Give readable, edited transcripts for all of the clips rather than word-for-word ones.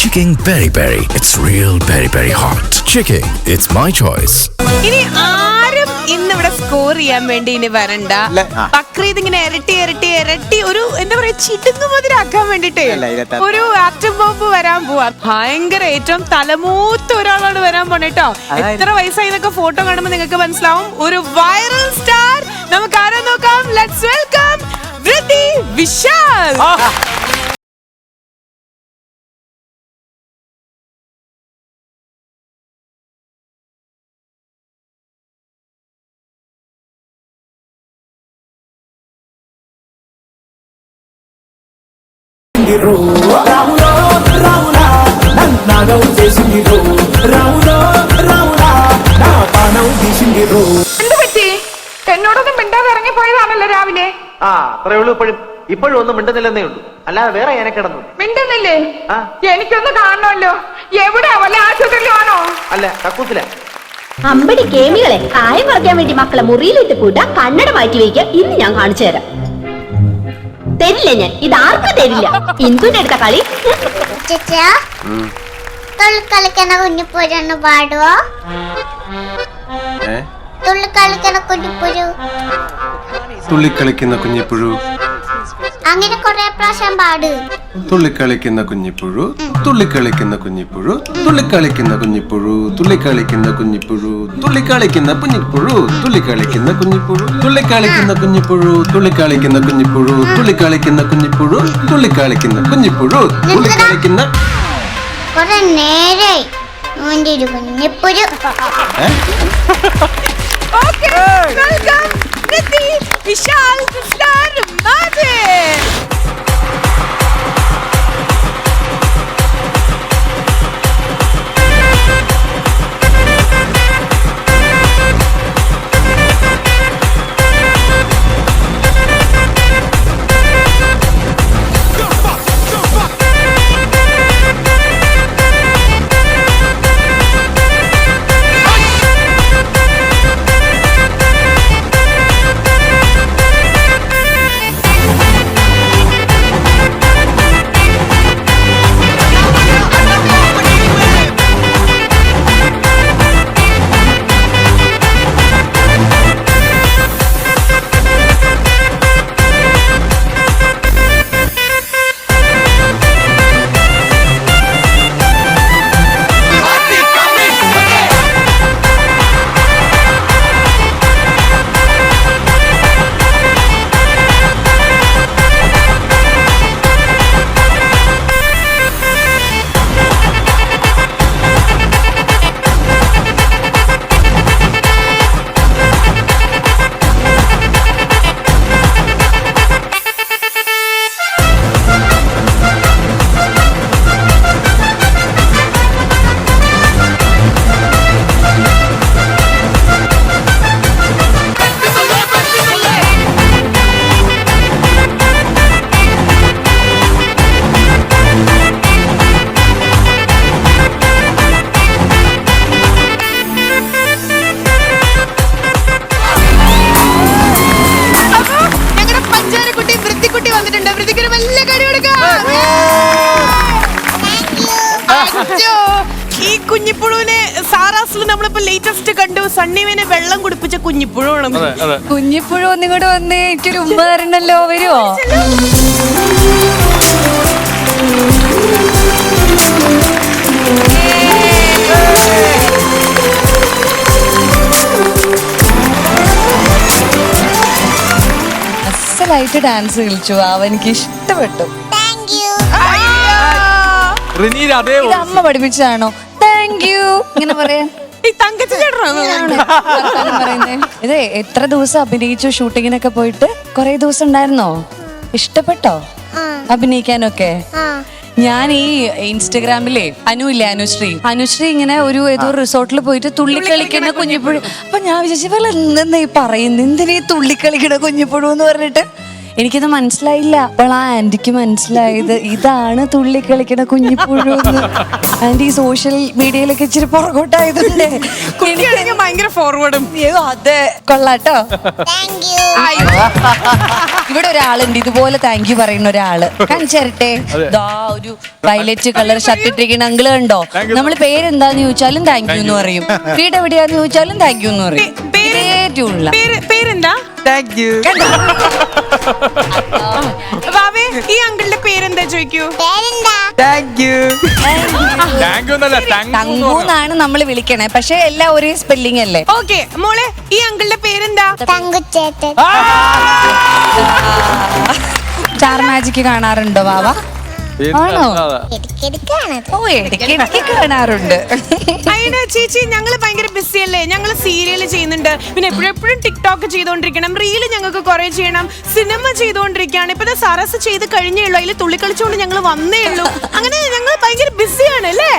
Chicken Peri Peri. It's real peri peri hot. Chicken, it's my choice. ഇനി ആരും ഇന്നിവിടെ score ചെയ്യാൻ വേണ്ടി ഇനി വരണ്ട. ബക്രീദ് ഇങ്ങനെ ഇരട്ടി ഒരു എന്താ പറയാ ചിടുങ്ങുമതിരാക്കാൻ വേണ്ടിട്ടേ ഒരു ആക്ടീവ് ബോംബ് വരാൻ പോവാ. ഭയങ്കര ഏറ്റവും തലമൂത്ത ഒരാളാണ് വരാൻ പോണേട്ടോ. എത്ര വയസ്സായി എന്നൊക്കെ ഫോട്ടോ കാണുമ്പോൾ നിങ്ങൾക്ക് മനസ്സിലാവും. ഒരു വൈറൽ സ്റ്റാർ. നമുക്ക് ആരെ നോക്കാം. Let's welcome വൃതി Vishal. എന്നോടൊന്നും മിണ്ടാതെ ഇറങ്ങി പോയതാണല്ലോ രാവിലെ. അത്രേ ഉള്ളൂ. ഇപ്പോഴും ഒന്നും മിണ്ടുന്നില്ലെന്നേ ഉള്ളൂ, അല്ലാതെ വേറെ ഞാൻ കിടന്നു. മിണ്ടുന്നില്ലേ? എനിക്കൊന്ന് കാണണമല്ലോ. എവിടെ? വല്ല ആശുപത്രിയിലാണോ? അല്ല, കക്കൂസില. അമ്പടി കേമികളെ കായം കുറയ്ക്കാൻ വേണ്ടി മക്കളെ മുറിയിലിട്ട് കൂട്ട കണ്ണട മാറ്റി വയ്ക്കുക. ഇന്ന് ഞാൻ കാണിച്ചു തരാം. തരില്ല ഞാൻ, ഇതാർക്കും തരില്ല. ഇന്ദുന്റെ അടുത്ത കളി. തുള്ളിക്കളിക്കണ കുഞ്ഞിപ്പുഴ പാടുവോ? തുള്ളിക്കളിക്കണ കുഞ്ഞിപ്പുഴു, തുള്ളിക്കളിക്കുന്ന കുഞ്ഞിപ്പുഴു, അങ്ങനെ കൊറേ പ്രാവശ്യം പാട്. തുള്ളിക്കളിക്കുന്ന കുഞ്ഞിപ്പുഴു, തുള്ളിക്കളിക്കുന്ന കുഞ്ഞിപ്പുഴു, തുള്ളിക്കളിക്കുന്ന കുഞ്ഞിപ്പുഴു, തുള്ളിക്കളിക്കുന്ന കുഞ്ഞിപ്പുഴു, തുള്ളിക്കളിക്കുന്ന കുഞ്ഞിപ്പുഴു, തുള്ളിക്കളിക്കുന്ന കുഞ്ഞിപ്പുഴു, തുള്ളിക്കളിക്കുന്ന കുഞ്ഞിപ്പുഴു, തുള്ളിക്കളിക്കുന്ന കുഞ്ഞിപ്പുഴു, തുള്ളിക്കളിക്കുന്ന കുഞ്ഞിപ്പുഴു, തുള്ളിക്കളിക്കുന്ന കുഞ്ഞിപ്പുഴു, തുള്ളിക്കളിക്കുന്ന. കൊറേ നേരായി ഓന്റെ ഒരു കുഞ്ഞിപ്പുഴു. Welcome വൃതി Vishal star magic. ഈ കുഞ്ഞിപ്പുഴുവിനെ സാറാസിൽ നമ്മളിപ്പോ ലേറ്റസ്റ്റ് കണ്ടു. സണ്ണിവിനെ വെള്ളം കുടിപ്പിച്ച കുഞ്ഞിപ്പുഴുവാണ്. കുഞ്ഞിപ്പുഴു ഒന്നിങ്ങോട്ട് വന്ന് എനിക്കൊരു ഉമ്മ തരണല്ലോ. വരുവോ? അസലായിട്ട് ഡാൻസ് കളിച്ചു. അവനിക്ക് ഇഷ്ടപ്പെട്ടു. അമ്മ പഠിപ്പിച്ചതാണോ? താങ്ക് യു ഇങ്ങനെ പറയാൻ. ഇത് എത്ര ദിവസം അഭിനയിച്ചു? ഷൂട്ടിങ്ങിനൊക്കെ പോയിട്ട് കൊറേ ദിവസം ഉണ്ടായിരുന്നോ? ഇഷ്ടപ്പെട്ടോ അഭിനയിക്കാനൊക്കെ? ഞാൻ ഈ ഇൻസ്റ്റഗ്രാമിലെ അനുശ്രീ ഇങ്ങനെ ഏതോ റിസോർട്ടിൽ പോയിട്ട് തുള്ളിക്കളിക്കുന്ന കുഞ്ഞിപ്പുഴു. അപ്പൊ ഞാൻ വിചാരിച്ചു എന്തെന്നാ ഈ പറയുന്നത്, എന്തിനാ ഈ തുള്ളിക്കളിക്കണ കുഞ്ഞിപ്പുഴു എന്ന് പറഞ്ഞിട്ട് എനിക്കത് മനസ്സിലായില്ല. അപ്പോൾ ആ ആന്റിക്ക് മനസ്സിലായത് ഇതാണ് തുള്ളി കളിക്കണ കുഞ്ഞിപ്പുഴു. ആന്റി സോഷ്യൽ മീഡിയയിലൊക്കെ ഇച്ചിരി പുറകോട്ടായതുകൊണ്ട് എനിക്ക് ഭയങ്കര ഫോർവേഡും. അതെ, കൊള്ളാട്ടോ. Thank you. ഇവിടെ ഒരാളുണ്ട് ഇതുപോലെ താങ്ക് യു പറയുന്ന ഒരാള്. കാണിച്ചേരട്ടെ. ദാ ഒരു വയലറ്റ് കളർ ഷർട്ട് ഇട്ടിരിക്കുന്ന അങ്കിള് കണ്ടോ? നമ്മള് പേരെന്താന്ന് ചോദിച്ചാലും താങ്ക് യു എന്ന് പറയും. വീട് എവിടെയാന്ന് ചോദിച്ചാലും താങ്ക് യു എന്ന് പറയും. ട്യൂണില്ല. പേരെന്താ? Thank you. വാവേ, ഈ അങ്കിളുടെ പേരെന്താ ചോദിക്കൂ. പേരെന്താ? Thank you. തങ്കു എന്നാണ് നമ്മൾ വിളിക്കണേ, പക്ഷെ എല്ലാം ഒരേ സ്പെല്ലിംഗ് അല്ലേ? ഓക്കെ മോളെ, ഈ അങ്കിളുടെ പേരെന്താ? തങ്കുച്ചേട്ടൻ. സ്റ്റാർ മാജിക് കാണാറുണ്ടോ വാവ? ആണോ? ഇടയ്ക്കിടയ്ക്കാണ്. ഓ, ഇടയ്ക്ക് കാണാറുണ്ട്. അയ്യടാ ചേച്ചി, ഞങ്ങള് ഭയങ്കര ബിസി അല്ലേ. ഞങ്ങള് സീരിയല് ചെയ്യുന്നുണ്ട്, പിന്നെ എപ്പോഴും ടിക്ടോക്ക് ചെയ്തോണ്ടിരിക്കണം, റീല് ഞങ്ങൾക്ക് കുറെ ചെയ്യണം, സിനിമ ചെയ്തോണ്ടിരിക്കുകയാണ്. ഇപ്പൊ സരസ് ചെയ്ത് കഴിഞ്ഞേ ഉള്ളൂ, അതിൽ തുള്ളിക്കളിച്ചോണ്ട് ഞങ്ങൾ വന്നേ ഉള്ളൂ. അങ്ങനെ ഞങ്ങൾ ഭയങ്കര ബിസിയാണ് അല്ലേ?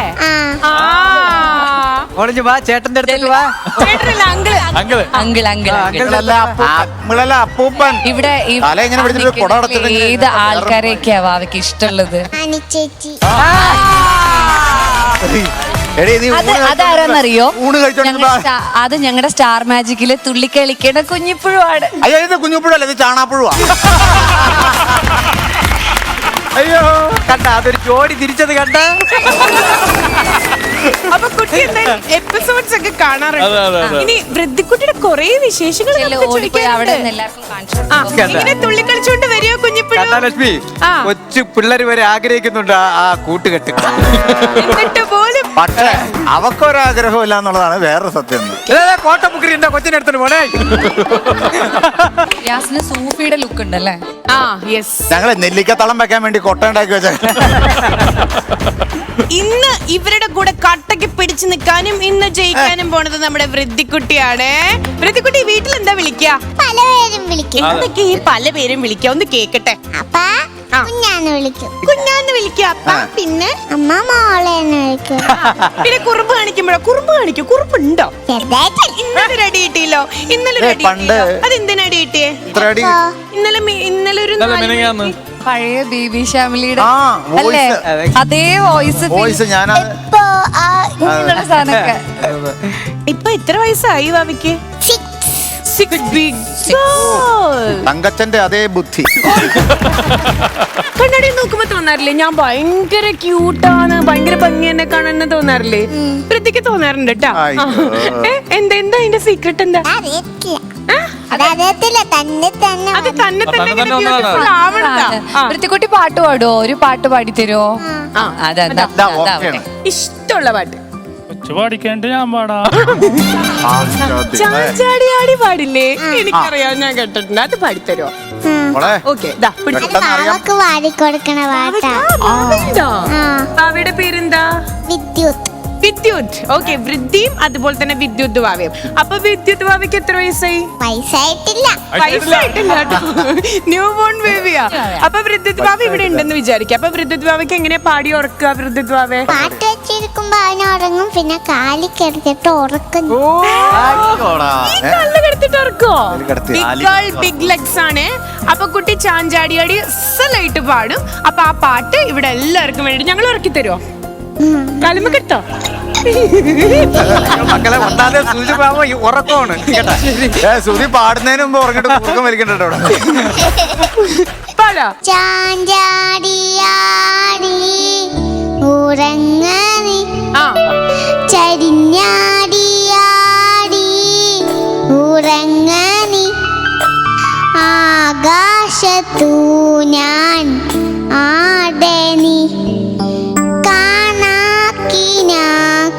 ചേട്ടന്റെ അടുത്തേക്ക് വാ. ചേട്ടനല്ല, അങ്കിള്. അപ്പൂപ്പൻ ഇവിടെ ഏത് ആൾക്കാരെയൊക്കെയാ വാവയ്ക്ക് ഇഷ്ടമുള്ളത്? ചേച്ചി. അതാരാന്നറിയോ? അത് ഞങ്ങളുടെ സ്റ്റാർ മാജിക്കില് തുള്ളിക്കളിക്കണ കുഞ്ഞിപ്പുഴുവാണ്. അയ്യോ, ഇത് കുഞ്ഞുപ്പുഴല്ല, ഇത് ചാണാപ്പുഴുവാ. അയ്യോ, കണ്ട അതൊരു ജോഡി തിരിച്ചത് കണ്ട. അപ്പൊ കുട്ടി എന്തായാലും എപ്പിസോഡ്സ് ഒക്കെ കാണാറുണ്ട്. ഇനി വൃദ്ധിക്കുട്ടിയുടെ കൊറേ വിശേഷങ്ങൾ ഇങ്ങനെ തുള്ളിക്കളിച്ചോണ്ട് വരിക കുഞ്ഞിപ്പുഴു. ലക്ഷ്മി, കൊച്ചു പിള്ളേര് വരെ ആഗ്രഹിക്കുന്നുണ്ട് ആ കൂട്ടുകെട്ട്. എന്നിട്ട് പോലും പക്ഷേ അവക്കൊരാഗ്രഹം ഇല്ല എന്നുള്ളതാണ് വേറെ സത്യം. കോട്ടമുക്കരി എന്താ കൊച്ചിനെ എടുത്തിട്ട് പോണേ? യാസിന് സൂഫിയുടെ ലുക്ക് ഉണ്ടല്ലേ? ഞങ്ങള് നെല്ലിക്കത്തളം വെക്കാൻ വേണ്ടി കൊട്ട ഉണ്ടാക്കി വെച്ച. ഇന്ന് ഇവരുടെ കൂടെ കട്ടയ്ക്ക് പിടിച്ചു നിൽക്കാനും ഇന്ന് ജയിക്കാനും പോണത് നമ്മുടെ വൃദ്ധിക്കുട്ടിയാണ്. വൃദ്ധിക്കുട്ടി വീട്ടിൽ എന്താ വിളിക്കുക? പലപേരും വിളിക്കും. എന്തൊക്കെ ഈ പല പേരും വിളിക്കുക? ഒന്ന് കേക്കട്ടെ. അപ്പ കുഞ്ഞാന്ന് വിളിക്കും. കുഞ്ഞാന്ന് വിളിക്കുക. അപ്പ പിന്നെ അമ്മ മോളെന്ന് വിളിക്കും. പിന്നെ കുറുമ്പ് കാണിക്കുമ്പോഴോ? കുറുമ്പ് കാണിക്കോ? കുറുമ്പുണ്ടോ? ചെറുതായിട്ട്. ഇന്നലെ റെഡി കിട്ടിയല്ലോ. ഇന്നലെ റെഡി കിട്ടിയല്ലോ. അതെന്തിനാ റെഡി കിട്ടിയേ? ഇന്നലെ ഒരു പഴയ ബേബി ഫാമിലിയുടെ അല്ലേ? അതേ വോയിസ് ഞാൻ സാധനമൊക്കെ. ഇപ്പൊ എത്ര വയസ്സായി ഭാവിക്ക്? തങ്കച്ചന്റെ അതേ ബുദ്ധി. കണ്ണാടി നോക്കുമ്പോ തോന്നാറില്ലേ ഞാൻ ഭയങ്കര ക്യൂട്ടാണ്, ഭയങ്കര ഭംഗി എന്നെ കാണാൻ തോന്നാറില്ലേ? വൃത്തിക്ക് തോന്നാറുണ്ട് കേട്ടാ. എന്താ അതിന്റെ സീക്രട്ട് എന്താ? അത് തന്നെ വൃത്തിക്കുട്ടി പാട്ട് പാടുവോ? ഒരു പാട്ട് പാടിത്തരുവോ? ഇഷ്ടമുള്ള പാട്ട്. ഞാൻ പാടാ. ചാടിയാടി പാടില്ലേ? എനിക്കറിയാം, ഞാൻ കേട്ടിട്ടുണ്ട്. അത് പാടിത്തരോ? ഓക്കെ, വാടിക്കൊടുക്കണ പാട്ടാ. ഭാവിയുടെ പേരെന്താ? വിദ്യുത്. വിദ്യുത്. ഓക്കെ, വൃദ്ധിയും അതുപോലെ തന്നെ വിദ്യുത് ഭാവയും. അപ്പൊ വിദ്യുത് ഭാവിക്ക് എത്ര വയസ്സായി? വയസ്സായിട്ടില്ല. ന്യൂ ബോൺ ബേബിയാ. അപ്പൊ വൃദ്ധിത് ഭാവി ഇവിടെ ഉണ്ടെന്ന് വിചാരിക്കുക. അപ്പൊ വൃദ്ധിത് ഭാവിക്ക് എങ്ങനെ പാടി ഉറക്കുക? വൃദ്ധിത് ഭാവേ പാട്ട് വെച്ചിരിക്കുമ്പോ അവന് ഉറങ്ങും, പിന്നെ കാലി കിടത്തിട്ട് ഉറക്കും. കിടത്തിട്ട് ഉറക്കോ? ബിഗ് ലെഗ്സ് ആണ്. അപ്പൊ കുട്ടി ചാഞ്ചാടിയാടി അസലായിട്ട് പാടും. അപ്പൊ ആ പാട്ട് ഇവിടെ എല്ലാവർക്കും വേണ്ടി ഞങ്ങൾ ഉറക്കി തരുമോ? കാലുമ്പ കിട്ടോ? മക്കളെ ഒന്നാതെ സുജി ഉറക്കമാണ്. സുധി പാടുന്നതിന് മുമ്പ് ഉറങ്ങിട്ട് ഉറക്കം വലിക്കണ്ടോ? ചാഞ്ചാടിയാടി ഉറങ്ങി, ചരിഞ്ഞാടിയാടി ഉറങ്ങി, ആകാശത്തു ഞാൻ ആടനി,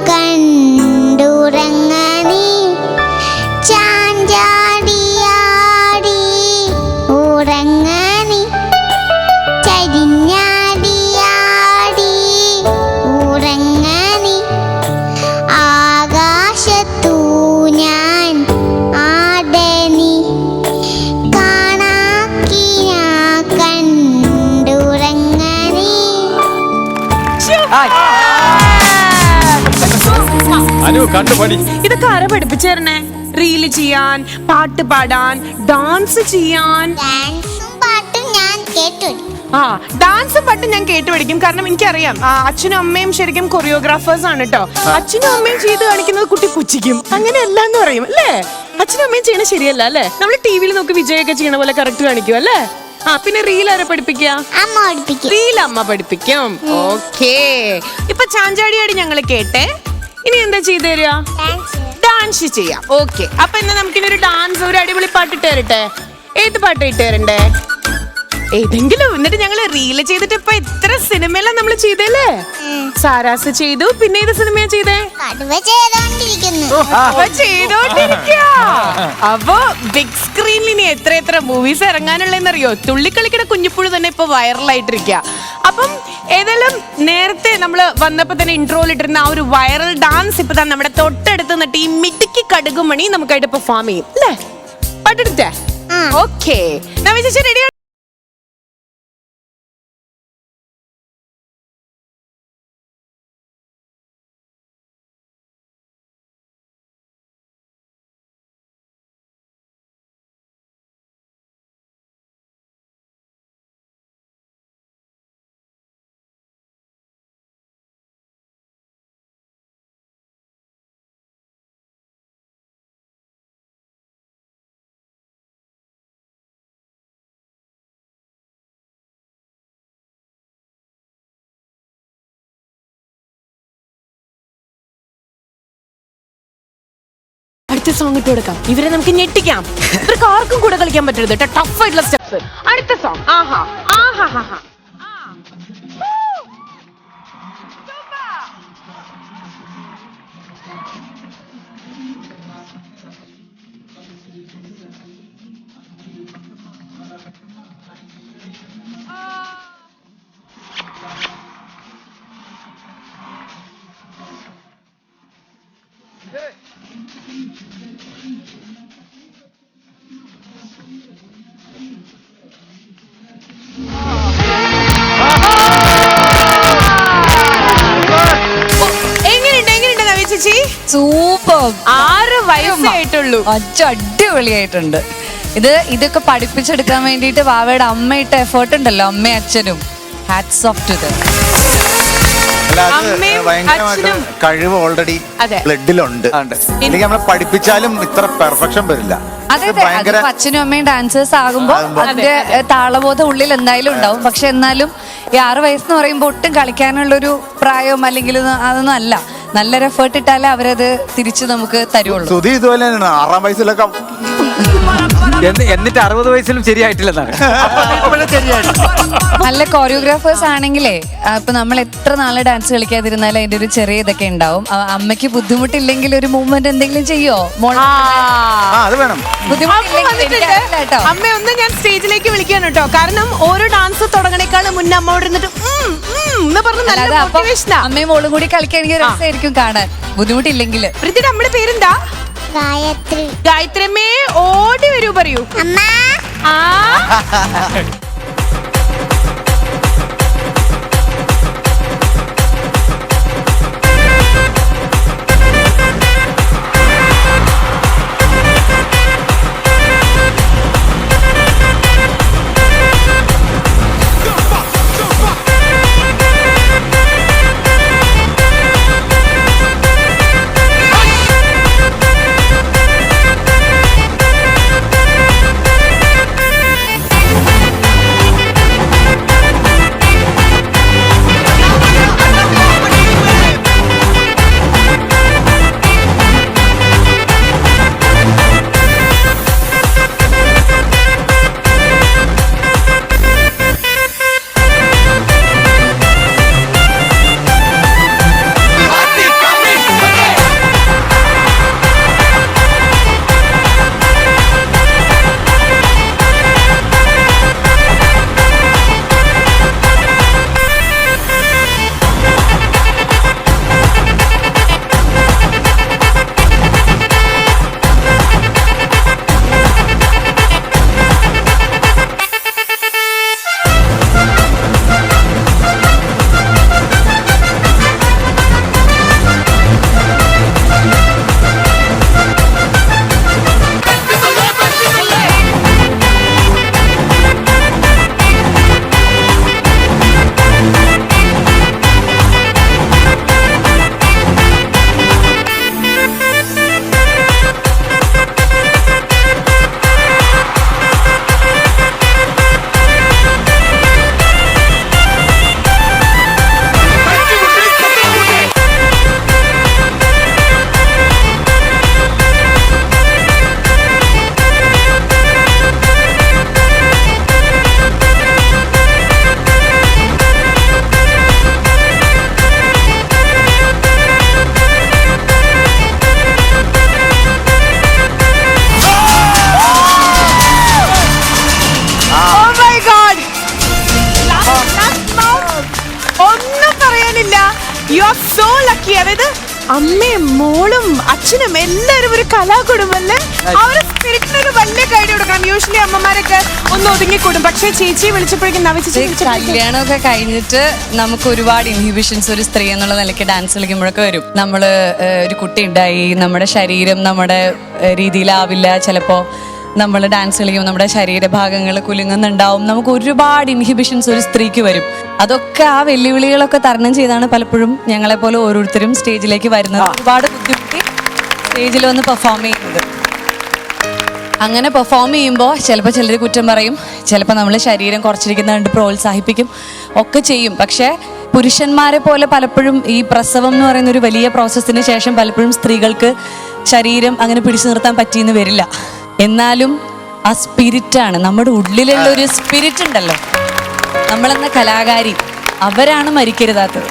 കണ്ടുറങ്ങി, ചാഞ്ചാടിയാടി ഉറങ്ങി, ചരിഞ്ഞാടിയാടി ഉറങ്ങി, ആകാശത്തു ഞാൻ ആടനി, കാണാക്കിന കണ്ടുറങ്ങി. ഇതൊക്കെ ആരാ പഠിപ്പിച്ചേരണേ? റീല് ചെയ്യാൻ, പാട്ട് പാടാൻ, ഡാൻസ് ചെയ്യാൻ. ഡാൻസും പാട്ട് കേട്ടു. ആ ഡാൻസും പാട്ടും ഞാൻ കേട്ട് പഠിക്കും. കാരണം എനിക്കറിയാം അച്ഛനും അമ്മയും ശരിക്കും കൊറിയോഗ്രാഫേഴ്സ് ആണ് കേട്ടോ. അച്ഛനും അമ്മയും ചെയ്ത് കാണിക്കുന്നത് കുട്ടി പുച്ഛിക്കും, അങ്ങനെയല്ല എന്ന് പറയും അല്ലേ? അച്ഛനും അമ്മയും ചെയ്യണ ശരിയല്ല അല്ലേ? നമ്മൾ ടിവിയിൽ നോക്കി വിജയൊക്കെ ചെയ്യണ പോലെ കറക്റ്റ് കാണിക്കും അല്ലേ? ആ പിന്നെ റീൽ ആരെ പഠിപ്പിക്കുക? റീൽ അമ്മ പഠിപ്പിക്കും. ഓക്കേ, ഇപ്പൊ ചാഞ്ചാടിയാടി ഞങ്ങൾ കേട്ടെ. ഇനി എന്താ ചെയ്തു തരിക? ഡാൻസ് ചെയ്യാം. ഓക്കെ, അപ്പൊ എന്നാ നമുക്കിനി ഒരു ഡാൻസ്, ഒരു അടിപൊളി പാട്ട് ഇട്ട് തരട്ടെ. ഏത് പാട്ട് ഇട്ട് തരണ്ടേ? ഏതെങ്കിലും. എന്നിട്ട് ഞങ്ങള് റീല് ചെയ്തിട്ട് ഇപ്പൊ ഇത്ര സിനിമയെല്ലാം നമ്മൾ ചെയ്തല്ലേ? സാരാസ് ചെയ്തു, പിന്നെ ഏത് സിനിമയാ ചെയ്തേ? അപ്പൊ ബിഗ് സ്ക്രീനിൽ ഇനി എത്ര മൂവീസ് ഇറങ്ങാനുള്ളതെന്നറിയോ? തുള്ളിക്കളിക്കണ കുഞ്ഞിപ്പുഴു തന്നെ ഇപ്പൊ വൈറലായിട്ടിരിക്കുക. അപ്പം ഏതായാലും നേരത്തെ നമ്മൾ വന്നപ്പോ തന്നെ ഇൻട്രോയിൽ ഇട്ടിരുന്ന ആ ഒരു വൈറൽ ഡാൻസ് ഇപ്പൊ തന്നെ നമ്മുടെ തൊട്ടടുത്ത് നിന്നിട്ട് ഈ മിടുക്കി കടുകുമണി നമുക്കായിട്ട് പെർഫോം ചെയ്യും അല്ലേ? പാട്ടെടുത്തേ? ഓക്കെ, നവ്യ ചേച്ചി റെഡി? അടുത്ത സോങ് ഇട്ട് കൊടുക്കാം. ഇവരെ നമുക്ക് ഞെട്ടിക്കാം. ഇവർക്ക് ആർക്കും കൂടെ കളിക്കാൻ പറ്റരുത് കേട്ടോ. ടഫ് ആയിട്ടുള്ള സ്റ്റെപ്സ്. അടുത്ത സോങ്. ആഹാ ആഹാ ആഹാ. സൂപ്പർ. 6 വയസ്സായിട്ടുള്ളൂ. അടിപൊളിയായിട്ടുണ്ട്. ഇതൊക്കെ പഠിപ്പിച്ചെടുക്കാൻ വേണ്ടിയിട്ട് വാവയുടെ അമ്മയിട്ട എഫേർട്ട് ഉണ്ടല്ലോ, അമ്മയും അച്ഛനും. Hats off to them. കഴിവ് ഓൾറെഡി ബ്ലഡിലുണ്ട്. അല്ലെങ്കിൽ നമ്മളെ പഠിപ്പിച്ചാലും ഇത്ര പെർഫെക്ഷൻ വരില്ല. അതെ, അച്ഛനും അമ്മയും ഡാൻസേഴ്സ് ആകുമ്പോ അതിന്റെ താളബോധം ഉള്ളിൽ എന്തായാലും ഉണ്ടാവും. പക്ഷെ എന്നാലും ഈ 6 വയസ്സെന്ന് പറയുമ്പോൾ ഒട്ടും കളിക്കാനുള്ളൊരു പ്രായം അല്ലെങ്കിൽ അതൊന്നും അല്ല. നല്ലൊരു എഫേർട്ട് ഇട്ടാലേ അവരത് തിരിച്ചു നമുക്ക് തരുള്ളൂ. സുധി ഇതുപോലെ 6 വയസ്സിലൊക്കെ എന്നിട്ട് 60 വയസ്സിലും ശരിയായിട്ടില്ലെന്നാണ്. നല്ല കോറിയോഗ്രാഫേഴ്സ് ആണെങ്കിലേ ഇപ്പൊ നമ്മൾ എത്ര നാളെ ഡാൻസ് കളിക്കാതിരുന്നാലും അതിന്റെ ഒരു ചെറിയ ഇതൊക്കെ ഉണ്ടാവും. അമ്മയ്ക്ക് ബുദ്ധിമുട്ടില്ലെങ്കിൽ ഒരു മൂവ്മെന്റ് എന്തെങ്കിലും ചെയ്യോ? അമ്മ ഒന്ന് ഞാൻ സ്റ്റേജിലേക്ക് വിളിക്കാൻ കേട്ടോ. കാരണം ഓരോ ഡാൻസ് തുടങ്ങണേക്കാളും മുന്നേ അമ്മ ഇരുന്നിട്ട് അമ്മയും മോളും കൂടി കളിക്കുകയാണെങ്കിൽ രസമായിരിക്കും കാണാൻ, ബുദ്ധിമുട്ടില്ലെങ്കിൽ. നമ്മുടെ പേരെന്താ? ഗായത്രി. ഗായത്രിയമ്മേ ഓടി വരൂ, പറയൂ. You are so lucky. അതായത് അമ്മയും മോളും അച്ഛനും എല്ലാവരും ഒരു കലാകുടുംബല്ലേ. ആ ഒരു സ്പിരിറ്റിന് ഒരു വലിയ കൈഡി കൊടുക്കണം. യൂഷ്വലി അമ്മമാരൊക്കെ ഒന്ന് ഒതുങ്ങിക്കൂടും. പക്ഷേ ചേച്ചി വിളിച്ചപ്പോഴേക്കും കല്യാണമൊക്കെ കഴിഞ്ഞിട്ട് നമുക്ക് ഒരുപാട് ഇൻഹിബിഷൻസ് ഒരു സ്ത്രീ എന്നുള്ള നിലയ്ക്ക് ഡാൻസ് കളിക്കുമ്പോഴൊക്കെ വരും. നമ്മള് ഒരു കുട്ടി ഉണ്ടായി, നമ്മുടെ ശരീരം നമ്മുടെ രീതിയിലാവില്ല, ചിലപ്പോ നമ്മൾ ഡാൻസ് കളിക്കുമ്പോൾ നമ്മുടെ ശരീരഭാഗങ്ങൾ കുലുങ്ങുന്നുണ്ടാവും. നമുക്ക് ഒരുപാട് ഇൻഹിബിഷൻസ് ഒരു സ്ത്രീക്ക് വരും. അതൊക്കെ ആ വെല്ലുവിളികളൊക്കെ തരണം ചെയ്താണ് പലപ്പോഴും ഞങ്ങളെപ്പോലെ ഓരോരുത്തരും സ്റ്റേജിലേക്ക് വരുന്നത്. ഒരുപാട് ബുദ്ധിമുട്ടി സ്റ്റേജിൽ വന്ന് പെർഫോം ചെയ്യുന്നത്. അങ്ങനെ പെർഫോം ചെയ്യുമ്പോൾ ചിലപ്പോൾ ചിലർ കുറ്റം പറയും, ചിലപ്പോൾ നമ്മൾ ശരീരം കുറച്ചിരിക്കുന്ന കണ്ട് പ്രോത്സാഹിപ്പിക്കും, ഒക്കെ ചെയ്യും. പക്ഷേ പുരുഷന്മാരെ പോലെ പലപ്പോഴും ഈ പ്രസവം എന്ന് പറയുന്ന ഒരു വലിയ പ്രോസസ്സിന് ശേഷം പലപ്പോഴും സ്ത്രീകൾക്ക് ശരീരം അങ്ങനെ പിടിച്ചു നിർത്താൻ പറ്റിയെന്ന് വരില്ല. എന്നാലും ആ സ്പിരിറ്റാണ്, നമ്മുടെ ഉള്ളിലുള്ള ഒരു സ്പിരിറ്റ് ഉണ്ടല്ലോ, നമ്മളെന്ന കലാകാരി, അവരാണ് മരിക്കരുതാത്തത്.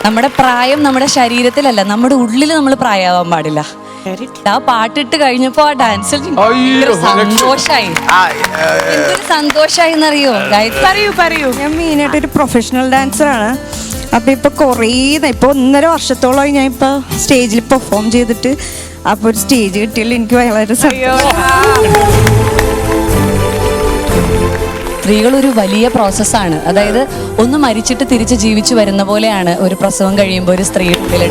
നമ്മുടെ പ്രായം നമ്മുടെ ശരീരത്തിലല്ല, നമ്മുടെ ഉള്ളിൽ നമ്മൾ പ്രായമാവാൻ പാടില്ല. ആ പാട്ടിട്ട് കഴിഞ്ഞപ്പോ ആ ഡാൻസിൽ സന്തോഷായി, എന്തൊരു സന്തോഷായി എന്നറിയോ? പറയൂ. ഞാൻ മെയിനായിട്ട് ഒരു പ്രൊഫഷണൽ ഡാൻസറാണ്. അപ്പോൾ ഇപ്പോൾ ഇപ്പോൾ 1.5 വർഷത്തോളമായി ഞാൻ ഇപ്പോൾ സ്റ്റേജിൽ പെർഫോം ചെയ്തിട്ട്. അപ്പോൾ ഒരു സ്റ്റേജ് കിട്ടിയതിൽ എനിക്ക് വളരെ സന്തോഷം. സ്ത്രീകൾ ഒരു വലിയ പ്രോസസ്സാണ്. അതായത് ഒന്ന് മരിച്ചിട്ട് തിരിച്ച് ജീവിച്ചു വരുന്ന പോലെയാണ് ഒരു പ്രസവം കഴിയുമ്പോൾ ഒരു സ്ത്രീയുടെ.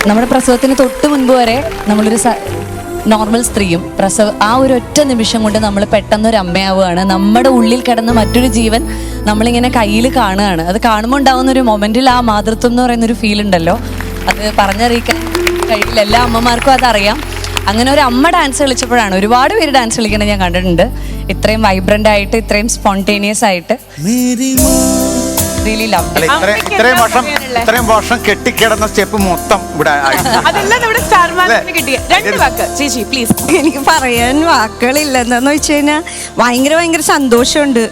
നമ്മുടെ പ്രസവത്തിന് തൊട്ട് മുൻപ് വരെ നമ്മളൊരു നോർമൽ സ്ത്രീയും ആ ഒരു ഒറ്റ നിമിഷം കൊണ്ട് നമ്മൾ പെട്ടെന്നൊരു അമ്മയാവുകയാണ്. നമ്മുടെ ഉള്ളിൽ കിടന്ന മറ്റൊരു ജീവൻ നമ്മളിങ്ങനെ കയ്യിൽ കാണുകയാണ്. അത് കാണുമ്പോൾ ഉണ്ടാകുന്ന ഒരു മൊമെന്റിൽ ആ മാതൃത്വം എന്ന് പറയുന്നൊരു ഫീൽ ഉണ്ടല്ലോ, അത് പറഞ്ഞറിയിക്കാൻ കഴിയില്ല. എല്ലാ അമ്മമാർക്കും അതറിയാം. അങ്ങനെ ഒരു അമ്മ ഡാൻസ് കളിച്ചപ്പോഴാണ് ഒരുപാട് പേര് ഡാൻസ് കളിക്കുന്നത് ഞാൻ കണ്ടിട്ടുണ്ട്. ഇത്രയും വൈബ്രന്റ് ആയിട്ട്, ഇത്രയും സ്പോണ്ടേനിയസ് ആയിട്ട്. ഇത്രയും വർഷം കെട്ടിക്കിടന്ന സ്റ്റെപ്പ് മൊത്തം ഇവിടെ പ്ലീസ്. എനിക്ക് പറയാൻ വാക്കുകളില്ല. എന്താന്ന് വെച്ച് കഴിഞ്ഞാൽ ഭയങ്കര സന്തോഷമുണ്ട്.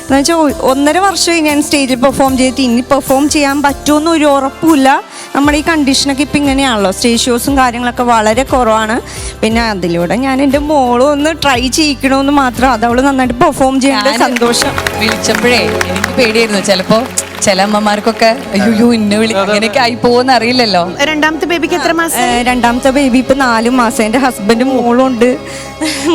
എന്ന് വെച്ചാൽ 1.5 വർഷമായി ഞാൻ സ്റ്റേജിൽ പെർഫോം ചെയ്തിട്ട്. ഇനി പെർഫോം ചെയ്യാൻ പറ്റുമെന്ന് ഒരു ഉറപ്പില്ല. നമ്മുടെ ഈ കണ്ടീഷനൊക്കെ ഇപ്പം ഇങ്ങനെയാണല്ലോ, സ്റ്റേജ് ഷോസും കാര്യങ്ങളൊക്കെ വളരെ കുറവാണ്. പിന്നെ അതിലൂടെ ഞാൻ എൻ്റെ മോളും ഒന്ന് ട്രൈ ചെയ്യിക്കണമെന്ന് മാത്രം. അത് അവള് നന്നായിട്ട് പെർഫോം ചെയ്യേണ്ട സന്തോഷം. വിളിച്ചപ്പോഴേ എനിക്ക് പേടിയായിരുന്നു. ചിലപ്പോ ചില അമ്മമാർക്കൊക്കെ അയ്യോ ഇന്നെ അങ്ങനെയൊക്കെ ആയി പോകുന്ന അറിയില്ലല്ലോ. രണ്ടാമത്തെ ബേബിക്ക് എത്ര മാസം? രണ്ടാമത്തെ ബേബി ഇപ്പൊ 4 മാസം. എൻ്റെ ഹസ്ബൻഡും മോളും ഉണ്ട്,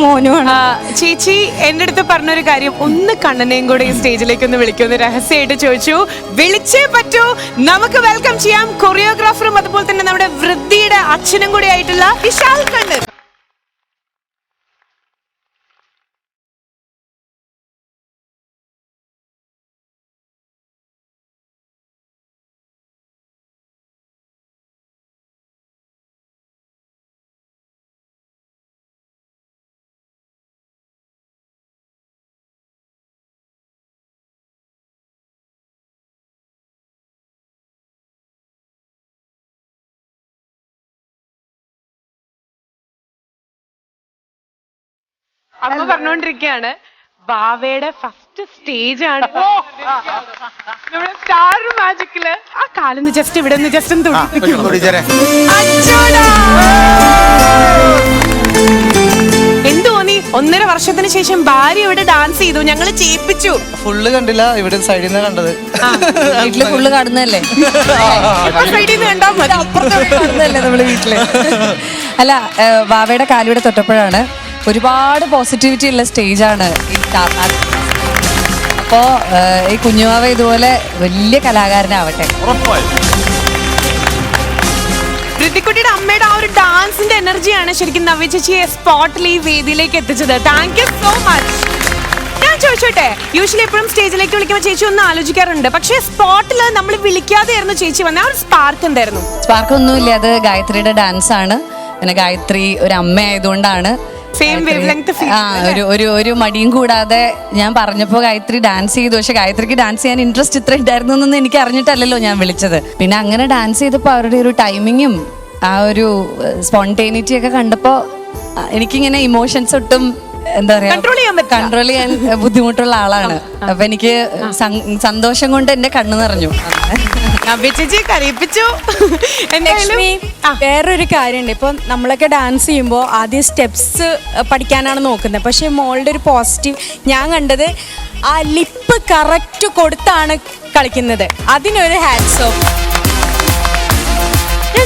മോനുമാണ്. ചേച്ചി എൻ്റെ അടുത്ത് പറഞ്ഞൊരു കാര്യം, ഒന്ന് കണ്ണനെയും കൂടെ ഈ സ്റ്റേജിലേക്ക് ഒന്ന് വിളിക്കുമെന്ന് രഹസ്യമായിട്ട് ചോദിച്ചു. വിളിച്ചേ പറ്റൂ. നമുക്ക് വെൽക്കം ചെയ്യാം കൊറിയോഗ്രാഫറും അതുപോലെ തന്നെ നമ്മുടെ വൃദ്ധിയുടെ അച്ഛനും കൂടി ആയിട്ടുള്ള വിശാൽ കണ്ണൻ. അമ്മ പറഞ്ഞോണ്ടിരിക്കുകയാണ്, ബാവയുടെ ഫസ്റ്റ് സ്റ്റേജ് ആണ് നമ്മുടെ സ്റ്റാർ മാജിക്കില്. ആ കാലൊന്ന് ജസ്റ്റ് ഇവിടെ നിന്ന് ജസ്റ്റ് എന്ത് തോന്നി? 1.5 വർഷത്തിന് ശേഷം ഭാര്യ ഇവിടെ ഡാൻസ് ചെയ്തു, ഞങ്ങള് ചെയ്യിപ്പിച്ചു. ഫുള്ള് കണ്ടില്ല, ഇവിടെ സൈഡിൽ നിന്ന് കണ്ടത്. വീട്ടില് ഫുള്ള് കാണുന്നല്ലേ, സൈഡിൽ നിന്ന് കണ്ടാ മതി, കാണുന്നല്ലേ നമ്മള് വീട്ടില്. അല്ല, ബാവയുടെ കാലിവിടെ തൊട്ടപ്പോഴാണ് ഒരുപാട് പോസിറ്റിവിറ്റി ഉള്ള സ്റ്റേജാണ് ഈ സ്റ്റാർ മാജിക്. അപ്പോ ഈ കുഞ്ഞുവാവ ഇതുപോലെ വലിയ കലാകാരനാവട്ടെ. ഋതിക്കുട്ടിയുടെ അമ്മയുടെ ആ ഒരു ഡാൻസിന്റെ എനർജിയാണ് ശരിക്കും നവ്യ ചേച്ചിയെ സ്പോട്ടിൽ ഈ വേദിയിലേക്ക് എത്തിച്ചത്. Thank you so much. ഞാൻ ചോദിച്ചോട്ടെ, യൂഷ്വലി എപ്പോഴും സ്റ്റേജിലേക്ക് വിളിക്കുമ്പോൾ ചേച്ചി ഒന്ന് ആലോചിക്കാറുണ്ട്, പക്ഷേ സ്പോട്ടിൽ നമ്മൾ വിളിക്കാതെയായിരുന്നു ചേച്ചി വന്ന ആ ഒരു സ്പാർക്ക് എന്തായിരുന്നു? സ്പാർക്ക് ഒന്നുമില്ല, അത് ഗായത്രിയുടെ ഡാൻസ് ആണ്. പിന്നെ ഗായത്രി ഒരു അമ്മ ആയതുകൊണ്ടാണ് ഒരു മടിയും കൂടാതെ ഞാൻ പറഞ്ഞപ്പോ ഗായത്രി ഡാൻസ് ചെയ്തു. പക്ഷെ ഗായത്രിക്ക് ഡാൻസ് ചെയ്യാൻ ഇൻട്രസ്റ്റ് ഇത്ര ഉണ്ടായിരുന്നു എന്നൊന്നും എനിക്ക് അറിഞ്ഞിട്ടല്ലല്ലോ ഞാൻ വിളിച്ചത്. പിന്നെ അങ്ങനെ ഡാൻസ് ചെയ്തപ്പോ അവരുടെ ഒരു ടൈമിങ്ങും ആ ഒരു സ്പോണ്ടേനിറ്റി ഒക്കെ കണ്ടപ്പോ എനിക്കിങ്ങനെ ഇമോഷൻസ് ഒട്ടും എന്താ പറയാ കൺട്രോൾ ചെയ്യാൻ ബുദ്ധിമുട്ടുള്ള ആളാണ്. അപ്പൊ എനിക്ക് സന്തോഷം കൊണ്ട് എന്റെ കണ്ണു നിറഞ്ഞു. വേറൊരു കാര്യമുണ്ട്, ഇപ്പൊ നമ്മളൊക്കെ ഡാൻസ് ചെയ്യുമ്പോൾ ആദ്യം സ്റ്റെപ്സ് പഠിക്കാനാണ് നോക്കുന്നത്. പക്ഷെ മോളുടെ ഒരു പോസിറ്റീവ് ഞാൻ കണ്ടത്, ആ ലിപ്പ് കറക്റ്റ് കൊടുത്താണ് കളിക്കുന്നത്. അതിനൊരു ഹാറ്റ്സ് ഓഫ്.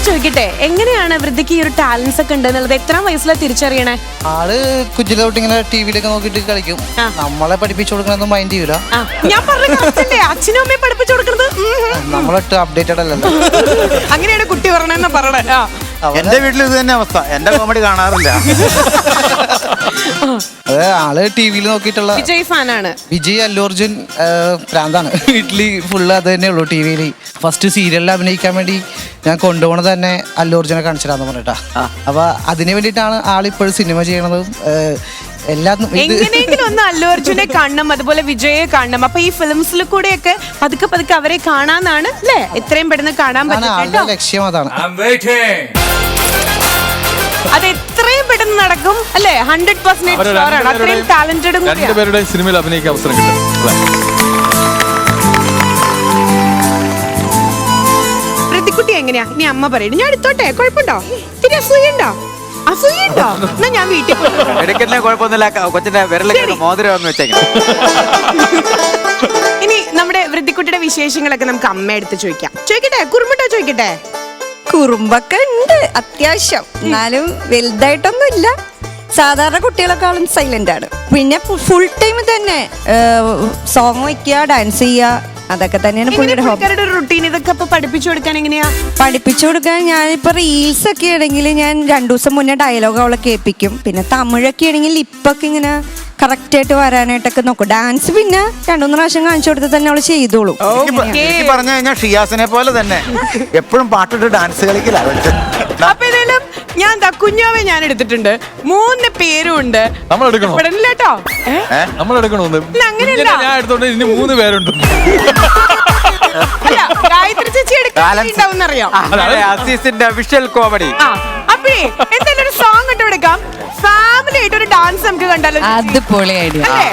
ചോദിക്കട്ടെ, എങ്ങനെയാണ് വൃദ്ധിക്ക് ഈ ഒരു ടാലൻസ് ഒക്കെ ഉണ്ട് എന്നുള്ളത് എത്രാം വയസ്സിലാണ് തിരിച്ചറിയണേ? ആള് കുഞ്ഞിലെ തൊട്ട് ഇങ്ങനെ ടിവിയിലൊക്കെ നോക്കിട്ട് കളിക്കും. നമ്മളെ പഠിപ്പിച്ചു കൊടുക്കണതൊന്നും മൈൻഡ് ചെയ്യൂല. ഞാൻ പറഞ്ഞല്ലേ അച്ഛനും അമ്മയും പഠിപ്പിച്ചു കൊടുക്കുന്നത് നമ്മളൊട്ട് അപ്ഡേറ്റഡ് അല്ലല്ലോ. അങ്ങനെയാണ് കുട്ടി പറഞ്ഞെന്ന് പറയണേ. എന്റെ വീട്ടിൽ ഇത് തന്നെ അവസ്ഥ. എന്റെ കോമഡി കാണാറില്ല. അത് ആള് ടിവിയിൽ നോക്കിയിട്ടുള്ള വിജയ് ഫാനാണ്. വിജയ് അല്ലു അർജുൻ പ്രാന്താണ്. വീട്ടില് ഫുള്ള് അത് തന്നെ ഉള്ളൂ. ടിവിയിൽ ഫസ്റ്റ് സീരിയലിൽ അഭിനയിക്കാൻ വേണ്ടി ഞാൻ കൊണ്ടുപോകണത് തന്നെ അല്ലു അർജുനെ കാണിച്ചിട്ടാന്ന് പറഞ്ഞിട്ടാ. അപ്പൊ അതിന് വേണ്ടിയിട്ടാണ് ആളിപ്പോഴും സിനിമ ചെയ്യണത്. എങ്ങനെയെങ്കിലും ഒന്ന് അല്ലു അർജുനെ കാണണം, അതുപോലെ വിജയെ കാണണം. അപ്പൊ ഈ ഫിലിംസിൽ കൂടെയൊക്കെ പതുക്കെ പതുക്കെ അവരെ കാണാന്നാണ് അല്ലേ? എത്രയും പെട്ടെന്ന് കാണാൻ പറ്റും. ലക്ഷ്യം അതാണ്. അത് എത്രയും പെട്ടെന്ന് നടക്കും അല്ലേ? 100% അത്രയും ടാലന്റഡും രണ്ടുപേരുടെ സിനിമയിൽ അഭിനയിക്കാൻ അവസരം കിട്ടും. പ്രതിക്കുട്ടി എങ്ങനെയാ? ഇനി അമ്മ പറയണം. ഞാൻ എടുത്തോട്ടെ, കുഴപ്പമുണ്ടോ? ഇത്തിരി അസൂയുണ്ടോ? അസൂയുണ്ടോ? എന്നാ ഞാൻ വീട്ടിൽ എടുക്കുന്നേ കുഴപ്പമൊന്നുമില്ല. കൊച്ചിന്റെ വിരലൊക്കെ മോതിരം ഒന്ന് വെച്ചേക്കാം. ഇനി നമ്മുടെ വൃദ്ധിക്കുട്ടിയുടെ വിശേഷങ്ങളൊക്കെ നമുക്ക് അമ്മ എടുത്ത് ചോദിക്കട്ടെ? കുറുമ്പട്ടോ ചോദിക്കട്ടെ? കുറുമ്പൊക്കെ ഉണ്ട് അത്യാവശ്യം, എന്നാലും വലുതായിട്ടൊന്നും ഇല്ല. സാധാരണ കുട്ടികളെക്കാളും സൈലന്റ് ആണ്. പിന്നെ ഫുൾ ടൈം തന്നെ സോങ് വയ്ക്കുക, ഡാൻസ് ചെയ്യുക, അതൊക്കെ തന്നെയാണ് പുള്ളിയുടെ ഹോബി. റുട്ടീൻ ഇതൊക്കെ പഠിപ്പിച്ചു കൊടുക്കാൻ എങ്ങനെയാ? പഠിപ്പിച്ചു കൊടുക്കാൻ ഞാനിപ്പോ റീൽസ് ഒക്കെ ആണെങ്കിൽ ഞാൻ 2 ദിവസം മുന്നേ ഡയലോഗ് അവളെ കേൾപ്പിക്കും. പിന്നെ തമിഴൊക്കെ ആണെങ്കിൽ ലിപ്പൊക്കെ ഇങ്ങനെ കറക്റ്റ് ആയിട്ട് വരാനായിട്ടൊക്കെ നോക്കും. ഡാൻസ് പിന്നെ 2-3 പ്രാവശ്യം കാണിച്ചു കൊടുത്ത് തന്നെ അവള് ചെയ്തോളും. പറഞ്ഞു കഴിഞ്ഞാൽ ഷിയാസിനെ പോലെ തന്നെ എപ്പോഴും പാട്ടിട്ട് ഡാൻസ് കളിക്കില്ല. അപ്പൊ ഏതായാലും ഞാൻ കുഞ്ഞാവെ ഞാൻ എടുത്തിട്ടുണ്ട്. 3 പേരും ഉണ്ട്. കേട്ടോ, അങ്ങനെയല്ല. ഞാൻ എടുത്തോണ്ട് ഇനി 3 പേരുണ്ട്. ഗായത്രി ചേച്ചി എടുക്കാറിയാം. അസീസിന്റെ വിഷ്വൽ കോമഡി. അപ്പേ എന്തായാലും ഒരു സോങ് ഇട്ട് എടുക്കാം. ഫാമിലി ആയിട്ട് ഒരു ഡാൻസ് നമുക്ക് കണ്ടാലോ? അത് പൊളി ഐഡിയ. അല്ലേ?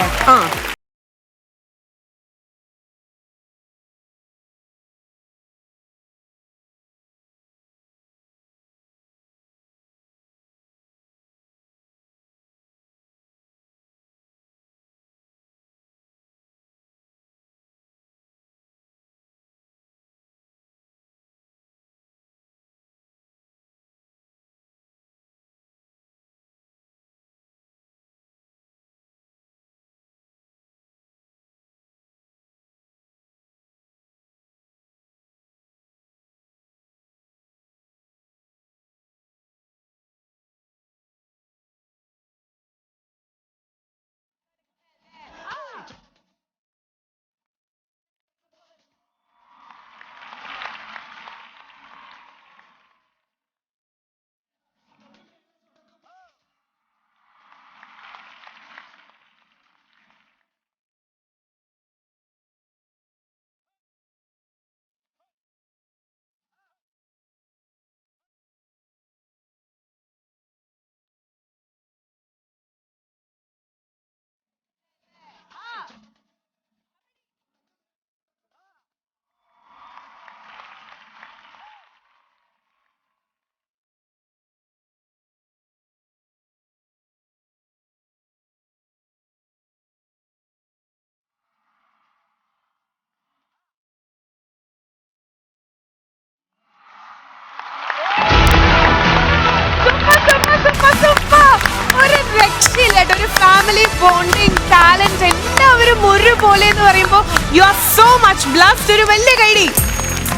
ഒരു ഫാമിലി ബോണ്ടിങ് ടാലന്റ് എല്ലാവരും ഒരുപോലെ എന്ന് പറയുമ്പോൾ you are so much blessed. ഒരു വലിയ കൈഡി.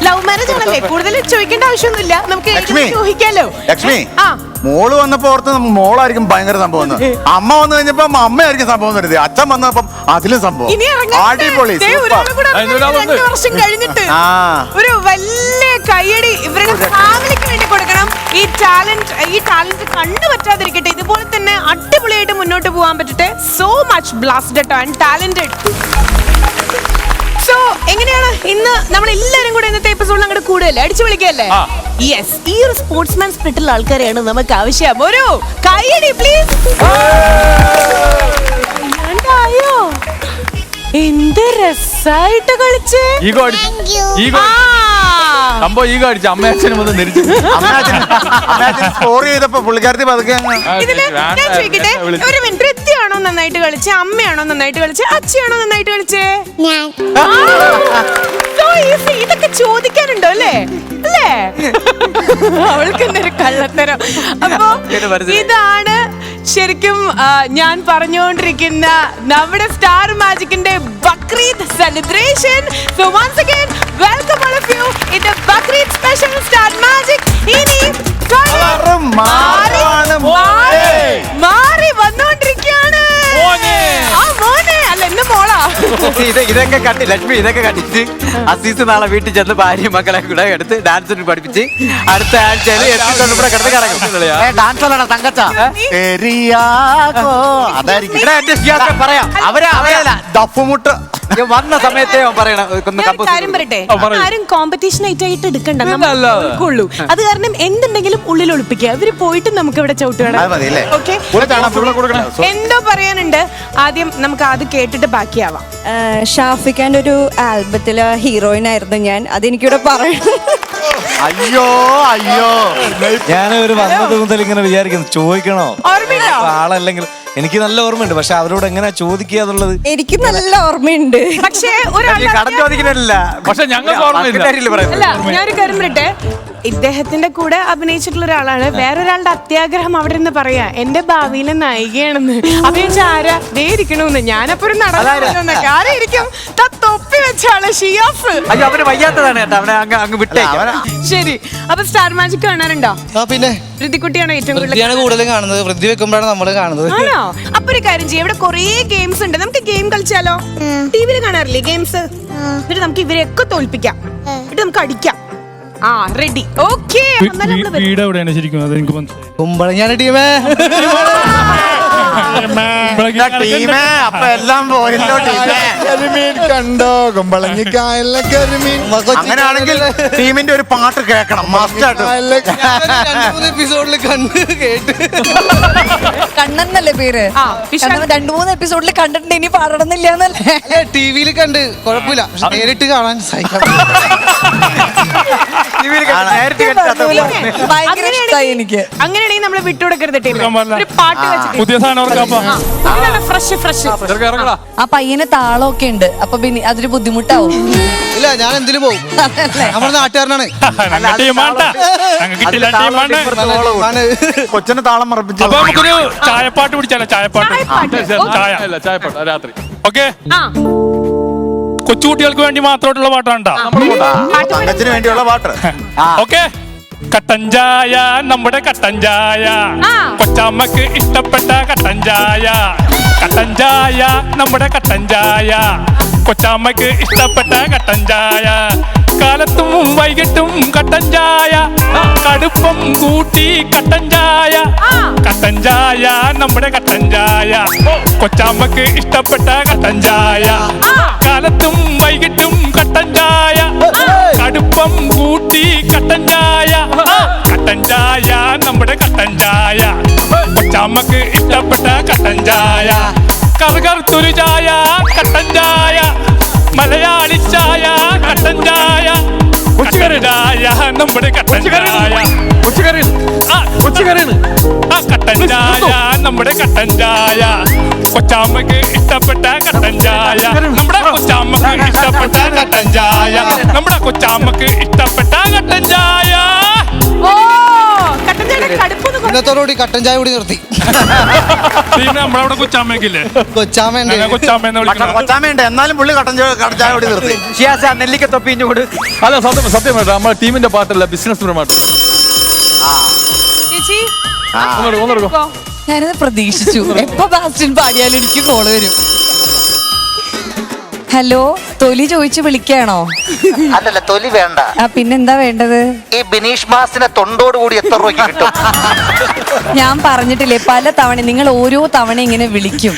ലവ് മാരേജ് ആണല്ലേ? കൂടുതൽ ചോദിക്കേണ്ട ആവശ്യമൊന്നുമില്ല. നമുക്ക് ചോദിക്കാലോ. ലക്ഷ്മി, മോള് വന്നപ്പോ ഓർത്ത് മോളായിരിക്കും ഭയങ്കര സംഭവം. അമ്മ വന്നു കഴിഞ്ഞപ്പോ അമ്മയായിരിക്കും സംഭവം വരുന്നത്. അച്ഛൻ വന്നപ്പം അതിലും സംഭവം. അടിപൊളി. 2 വർഷം കഴിഞ്ഞിട്ട് ഒരു വലിയ കൈയടി ഇവരുടെ ഫാമിലിക്ക് വേണ്ടി കൊടുക്കണം. ഈ ടാലന്റ് കണ്ടുപറ്റാതിരിക്കട്ടെ. ഇതുപോലെ തന്നെ അടിപൊളിയായിട്ട് മുന്നോട്ട് പോകാൻ പറ്റട്ടെ. So much blessed and talented. So എങ്ങനെയാണ് ഇന്ന് നമ്മൾ എല്ലാരും കൂടെ ഇന്നത്തെ എപ്പിസോഡിൽ അങ്ങോട്ട് കൂടുതൽ അടിച്ചു വിളിക്കല്ലേ? യെസ്, ഈ ഒരു സ്പോർട്സ്മാൻ സ്പിരിറ്റുള്ള ആൾക്കാരെയാണ് നമുക്ക് ആവശ്യം. ഒരു കൈയടി പ്ലീസ്. എന്ത് രസായിട്ട് കളിച്ചേ. സംഭവം ഈഗോ അടിച്ചു. അമ്മയച്ഛനും വന്ന് ധരിച്ചു. സ്കോർ ചെയ്തപ്പോ പുള്ളിക്കാരത്തി പതുക്കെ. ഞാൻ ചോദിക്കട്ടെ, ഒരു മിനിറ്റ്, ഋത്തിയാണോ നന്നായിട്ട് കളിച്ചേ, അമ്മയാണോ നന്നായിട്ട് കളിച്ചേ, അച്ഛയാണോ നന്നായിട്ട് കളിച്ചേ? ഞാൻ. ഇതൊക്കെ ചോദിക്കാനുണ്ടോ അല്ലേ? അല്ലേ? അവൾക്ക് തന്നെ ഒരു കള്ളത്തരം. അപ്പൊ ഇതാണ് ശരിക്കും ഞാൻ പറഞ്ഞുകൊണ്ടിരിക്കുന്ന നമ്മുടെ സ്റ്റാർ മാജിക്കിന്റെ Bakrid celebration. So once again welcome all of you in the Bakrid special Star Magic. ഇനി മാറി വന്നുകൊണ്ടിരിക്കുകയാണ്. ആ മോനെ അല്ല എന്നെ മോളാ. ഇതൊക്കെ കണ്ടി ലക്ഷ്മി, ഇതൊക്കെ കണ്ടിട്ട് അസീസ് നാളെ വീട്ടിൽ ചെന്ന് ഭാര്യയും മക്കളെ കൂടെ എടുത്ത് ഡാൻസിന് പഠിപ്പിച്ച് അടുത്ത ആഴ്ചയിൽ എത്തിക്കൊണ്ട് ഇവിടെ കിടന്ന് കറങ്ങും. ഡാൻസ് അല്ലടാ തങ്കച്ച, അതായിരിക്കും പറയാം. അവരല്ല ദഫുമുട്ട് വന്ന സമയത്തെ പറയണം. കാര്യം പറയട്ടെ, ആരും കോമ്പറ്റീഷൻ ആയിട്ട് എടുക്കണ്ട, നമുക്കുള്ളൂ. അത് കാരണം എന്തുണ്ടെങ്കിലും ഉള്ളിൽ ഒളിപ്പിക്കുക. അവര് പോയിട്ട് നമുക്ക് ഇവിടെ ചവിട്ടുകട. ഓക്കെ, എന്തോ പറയാനുണ്ട്. ആദ്യം നമുക്ക് അത് കേട്ടിട്ട് ബാക്കിയാവാം. ഷാഫിഖാന്റെ ഒരു ആൽബത്തിലെ ഹീറോയിൻ ആയിരുന്നു ഞാൻ. അതെനിക്കിവിടെ പറയണം. അയ്യോ അയ്യോ, ഞാനൊരു വന്നത് മുതൽ ഇങ്ങനെ വിചാരിക്കുന്നു, ചോദിക്കണോ ആളല്ലെങ്കിൽ. എനിക്ക് നല്ല ഓർമ്മയുണ്ട്, പക്ഷെ അവരോട് എങ്ങനെ ചോദിക്കുക എന്നുള്ളത് എനിക്ക് നല്ല ഓർമ്മയുണ്ട്. പക്ഷേ കടം ചോദിക്കുന്നില്ല, പക്ഷെ ഞങ്ങൾക്ക് ഓർമ്മയില്ല. അല്ല, ഞാനൊരു കാര്യം പറയട്ടെ, ഇദ്ദേഹത്തിന്റെ കൂടെ അഭിനയിച്ചിട്ടുള്ള ഒരാളാണ്. വേറൊരാളുടെ അത്യാഗ്രഹം അവിടെ നിന്ന് പറയാ എന്റെ ഭാവിയിലെ നായികയാണെന്ന്. അഭിനയിച്ച ആരാ ദേ ഇരിക്കണമെന്ന്. ഞാനപ്പോ ഒരു നടന്നൊക്കെ ആരായിരിക്കും? തൊപ്പി വെച്ചാള് ഷിയാഫ്. അവന് വയ്യാത്തതാണ് കേട്ടോ, അവനെ അങ്ങ് വിട്ടേ. ശരി, അപ്പൊ സ്റ്റാർ മാജിക് കാണാറുണ്ടോ? പിന്നെ ഋതിക്കുട്ടിയാണോ ഏറ്റവും കൂടുതൽ കാണുന്നത്? വൃദ്ധി വെക്കുമ്പോഴാണ് നമ്മൾ കാണുന്നത്. ആണോ? അപ്പൊ ഒരു കാര്യം ചെയ്യാം, ഇവിടെ കൊറേ ഗെയിംസ് ഉണ്ട്, നമുക്ക് ഗെയിം കളിച്ചാലോ? ടിവിയിൽ കാണാറില്ലേ ഗെയിംസ്? എന്നിട്ട് നമുക്ക് ഇവരെയൊക്കെ തോൽപ്പിക്കാം, എന്നിട്ട് നമുക്ക് അടിക്കാം. ആ റെഡി, ഓക്കെ. വീട് എവിടെയാണ് ശരിക്കും? അത് എനിക്ക് മനസ്സിലായി. കുമ്പളങ്ങാണ് ടീമേ. ടീമേ അപ്പൊ എല്ലാം പോയല്ലോ. കരിമീൻ കണ്ടോ കുമ്പളങ്ങിക്കായലിലെ കരിമീൻ. അങ്ങനെയാണെങ്കിൽ ടീമിന്റെ ഒരു പാട്ട് കേൾക്കണം മസ്റ്റായിട്ട്. എപ്പിസോഡിൽ കണ്ട് കേട്ട് കണ്ണന്നല്ലേ പേര്? 2-3 എപ്പിസോഡിൽ കണ്ടിട്ടുണ്ട്, ഇനി പാടണമെന്നില്ല എന്നല്ലേ? ടിവിയിൽ കണ്ട് കുഴപ്പമില്ല, നേരിട്ട് കാണാൻ സഹിക്കാം. ഭയങ്കര ഇഷ്ടമായി എനിക്ക്. അങ്ങനെയാണെങ്കിൽ നമ്മള് വിട്ടുകൊടുക്കരുത് ടീം. ഒരു പാട്ട് വെച്ചിട്ട് പുതിയ സാധനം ഫ്രഷ്. ആ പയ്യന് താളമൊക്കെ ഉണ്ട്, അപ്പൊ പിന്നെ അതൊരു ബുദ്ധിമുട്ടാവും. ഇല്ല, ഞാൻ എന്തിനു പോകും, നമ്മുടെ നാട്ടുകാരനാണ്. കൊച്ചിന് താളം മറപ്പിച്ചു. അപ്പൊ നമുക്കൊരു ചായപ്പാട്ട് പിടിച്ചാലോ? ചായപ്പാട്ട് രാത്രി. ഓക്കെ, കൊച്ചുകുട്ടികൾക്ക് വേണ്ടി മാത്രമായിട്ടുള്ള പാട്ടാണ്. തങ്കച്ചിന് വേണ്ടിയുള്ള പാട്ട്. ഓക്കെ, കട്ടൻ ചായ, നമ്മുടെ കട്ടൻ ചായ, കൊച്ചമ്മക്ക് ഇഷ്ടപ്പെട്ട കട്ടൻ ചായ. കട്ടൻ ചായ, നമ്മുടെ കട്ടൻ ചായ, കൊച്ചമ്മക്ക് ഇഷ്ടപ്പെട്ട കട്ടൻ ചായ. കാലത്തും വൈകിട്ടും കട്ടൻ ചായ, കടുപ്പം കൂട്ടി കട്ടൻ ചായ. കട്ടൻ ചായ, നമ്മുടെ കട്ടൻ ചായ, കൊച്ചമ്മക്ക് ഇഷ്ടപ്പെട്ട കട്ടൻ ചായ. കാലത്തും വൈകിട്ടും കട്ടൻ ചായ, കടുപ്പം കൂട്ടി കട്ടൻ ചായ. കട്ടൻ ചായ, നമ്മുടെ കട്ടൻ ചായ, കൊച്ചമ്മക്ക് ഇഷ്ടപ്പെട്ട കട്ടൻ ചായ. കറുകറുത്തൊരു ചായ, കട്ടൻ ചായ, മലയാളി ചായ, കട്ടൻ ചായ. ചായ, നമ്മുടെ കട്ടൻ ചായ. കട്ടൻ ചായ, നമ്മുടെ കട്ടൻ ചായ, കൊച്ചാമ്മക്ക് ഇഷ്ടപ്പെട്ട കട്ടൻ ചായ. നമ്മുടെ കൊച്ചാമ്മക്ക് ഇഷ്ടപ്പെട്ട കട്ടൻ ചായ, നമ്മുടെ കൊച്ചാമ്മക്ക് ഇഷ്ടപ്പെട്ട കട്ടൻ ചായ. ഇന്നത്തോടുകൂടി കട്ടൻ ചായ കൂടി നിർത്തി. നമ്മളവിടെ കൊച്ചാമ്മക്കില്ലേ? കൊച്ചാമ്മയുണ്ട്, എന്നാലും പുള്ളി കട്ടൻ ചായ കൂടി നിർത്തി. നെല്ലിക്ക തൊപ്പിഞ്ഞുകൂട്. അല്ല, സത്യം നമ്മുടെ ടീമിന്റെ പാട്ടല്ല, ബിസിനസ് പരമായിട്ടുള്ള. ഞാനത് പ്രതീക്ഷിച്ചു. എപ്പോ ബാസ്റ്റിൻ പാടിയാലും എനിക്ക് കോള് വരും. ഹലോ, തൊലി ചോദിച്ചു വിളിക്കാണോ? അല്ലല്ല, തൊലി വേണ്ട. പിന്നെന്താ വേണ്ടത്? ഈ ബിനീഷ് മാസിനെ തൊണ്ടോട് കൂടി എത്ര രൂപയ്ക്ക് കിട്ടും? ഞാൻ പറഞ്ഞിട്ടില്ലേ പല തവണ, നിങ്ങൾ ഓരോ തവണ ഇങ്ങനെ വിളിക്കും.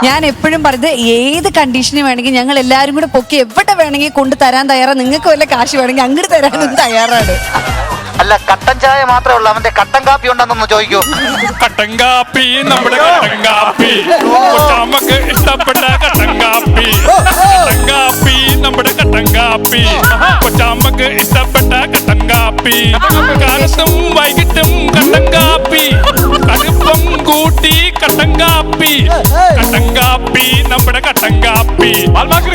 ഞാൻ എപ്പോഴും പറയുന്നത് ഏത് കണ്ടീഷന് വേണമെങ്കിൽ ഞങ്ങൾ എല്ലാവരും കൂടെ പൊക്കി എവിടെ വേണമെങ്കിൽ കൊണ്ട് തരാൻ തയ്യാറാണ്. നിങ്ങൾക്ക് വല്ല കാശ് വേണമെങ്കിൽ അങ്ങോട്ട് തരാനും തയ്യാറാണ്. അല്ല, കട്ടൻ ചായ മാത്രമേ ഉള്ളൂ, അവന്റെ കട്ടൻ കാപ്പി ഉണ്ടെന്നൊന്ന് ചോദിക്കൂ. കട്ടൻ കാപ്പി, നമ്മുടെ കട്ടൻ കാപ്പി, കൊച്ചാമ്മക്ക് ഇഷ്ടപ്പെട്ട കട്ടൻ കാപ്പി. കട്ടൻ കാപ്പി, നമ്മുടെ കട്ടൻ കാപ്പി, കൊച്ചാമ്മക്ക് ഇഷ്ടപ്പെട്ട കട്ടൻ കാപ്പി. കാലത്തും വൈകിട്ടും കട്ടൻ കാപ്പി, കടുപ്പം കൂട്ടി കട്ടൻ കാപ്പി നമ്മുടെ കട്ടൻ കാപ്പി